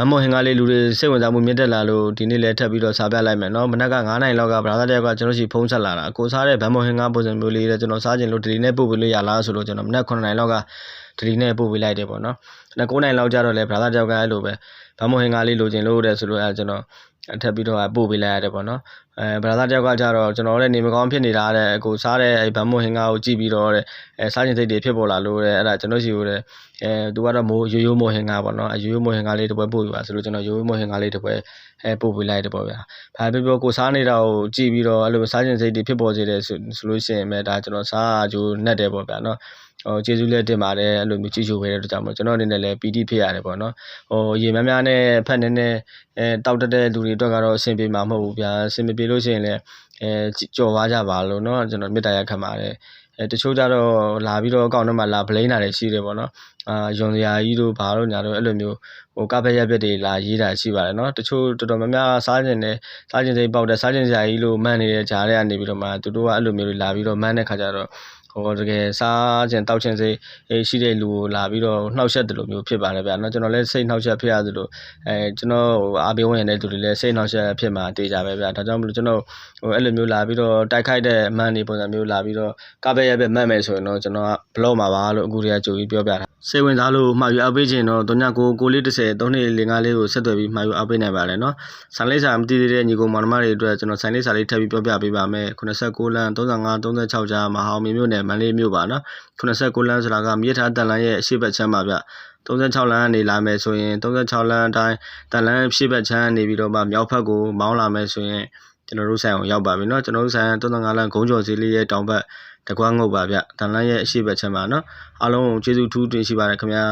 န်မော်ဟင်္ဂါလေးလူတွေစိတ်ဝင်စားမှုမြင့်တက်လာလို့ဒီနေ့လည်းထပ်ပြီးတော့စာပြလိုက်မယ်နော်မနက်က9နိုင်လောက်ကဗရာသားတယောက်ကကျွန်တော်ရှိဖုန်းဆက်လာတာကိုစားတဲ့ဘန်မော်ဟင်္ဂါပုံစံမျိုးလေးတဲ့ကျွန်တော်စားခြင်းလို့ဒီနေ့ပို့ပေးလို့ရလားဆိုလို့ကျွန်တော်မနက်9နိုင်လောက်ကဒီနေ့ပို့ပေးလိုက်တယ်ပေါ့နော်9နိုင်လောက်ကျတော့လည်းဗရာသားတယောက်ကအဲ့လိုပဲဘန်မော်ဟင်္ဂါလေးလိုချင်လို့တဲ့ဆိုလို့အဲ့ကျွန်တော်ထပ်ပြီးတော့ပို့ပေးလိုက်ရတယ်ပေါ့နော်ဗရာသားတယောက်ကကျတော့ကျွန်တော်လည်းနေမကောင်းဖြစ်နေတာတဲ့ကိုစားတဲ့အဲ့ဘန်မော်ဟင်္ဂါကိုကြည့်ပြီးတော့တဲ့စားခြင်းစိတ်တွေဖြစ်ပေါ်လာလို့တဲ့အဲ့ဒါကျွန်တော်ရှိကိုတဲ့သူကတော့မိုးရိုးမိုးဟင်္ဂါပေါ့နော်ရိုးမိုးဟင်္ဂါလေးတစ်ပွဲပို့ပြပါဆိုလို့ကျွန်တော်ရိုးမိုးဟင်္ဂါလေးတစ်ပွဲပို့ပေးလိုက်တယ်ပေါ့ဗျာဘာဖြစ်ပြောကိုစားနေတာကိုကြည့်ပြီးတော့အဲ့လိုစားခြင်းစိတ်တွေဖြစ်ပေါ်စေတယ်ဆိုလို့ရှိရင်ပဲဒါကျွန်တော်စားကြိုးနှက်တယ်ပေါ့ဗျာနော်ကျေးဇူးလည်းတင်ပါတယ်အဲ့လိုမျိုးကြည့်ရှုပေးတဲ့အတွက်ကြောင့်မို့ကျွန်တော်အနေနဲ့လည်းပီတိဖြစ်ရတယ်ပေါ့နော်ရေများများနဲ့ဖက်နေနဲ့တောက်တက်တဲ့လူတွေအတွက်ကတော့အဆင်ပြေမှာမဟုတ်ဘူးဗျာအဆင်မပြေလို့ရှိရင်လည်းကြော်သွားကြပါလို့နော်ကျွန်တော်မေတ္တာရက်ခံပါတယ်တချို့ကြတော့လာပြီးတော့အကောင့်ထဲမှာလာဗလိန်းတာတွေရှိတယ်ပေါ့နော်ယွန်စရာကြီးတို့ဘာလို့ညာတို့အဲ့လိုမျိုးကဖက်ရက်ပြက်တွေလာရေးတာရှိပါတယ်နော်တချို့တော်တော်များများစားခြင်းစိတ်ပေါက်တဲ့စားခြင်းစရာကြီးလို့မှန်းနေတဲ့ဂျားတွေကနေပြီးတော့မှသူတို့ကအဲ့လိုမျိုးလာပြီးတော့မှန်းတဲ့ခါကျတော့တကယ်စားခြင်းတောက်ခြင်းစိတ်ရှိတဲ့လူကိုလာပြီးတော့နှောက်ယှက်တယ်လို့မျိုးဖြစ်ပါတယ်ဗျာနော်ကျွန်တော်လည်းစိတ်နှောက်ယှက်ဖြစ်ရသလိုကျွန်တော်အားပေးဝင်တဲ့သူတွေလည်းစိတ်နှောက်ယှက်ဖြစ်မှာတေးကြပဲဗျာဒါကြောင့်မလို့ကျွန်တော်အဲ့လိုမျိုးလာပြီးတော့တိုက်ခိုက်တဲ့အမှန်တွေပုံစံမျိုးလာပြီးတော့ကပဲရက်ပဲမှတ်မယ်ဆိုရင်တော့ကျွန်တော်ကဘလော့မှာပါလို့အခုတည်းကကြိုပြီးပြောပြတာစိတ်ဝင်စားလို့မှာယူအားပေးခြင်းတော့399440 3254လေးကိုဆက်သွယ်ပြီးမှာယူအားပေးနိုင်ပါတယ်နော်ဆိုင်လေးစာမသိသေးတဲ့ညီကောင်မောင်နှမတွေအတွက်ကျွန်တော်ဆိုင်လေးစာလေးထပ်ပြီးပြောပြပေးပါမယ်89လမ်း35 36ကြားမဟာအောင်မြို့နယ်မန္တလေးမြို့ပါနော်89လမ်းဆိုတာကမြေထားတန်လန်းရဲ့အရှိတ်ဘက်ချမ်းပါဗျ36လမ်းကနေလာမယ်ဆိုရင်36လမ်းအတိုင်းတန်လန်းရှေ့ဘက်ချမ်းနေပြီးတော့မှမြောက်ဘက်ကိုမောင်းလာမယ်ဆိုရင်ကျွန်တော်တို့ဆိုင်အောင်ရောက်ပါပြီเนาะကျွန်တော်တို့ဆိုင်35လမ်းဂုံးကျော်ဈေးလေးရဲ့တောင်ဘက်တကွားငုတ်ပါဗျတန်လန်းရဲ့အရှိတ်ဘက်ချမ်းပါเนาะအားလုံးကျေးဇူးထူးတင်ရှိပါတယ်ခင်ဗျာ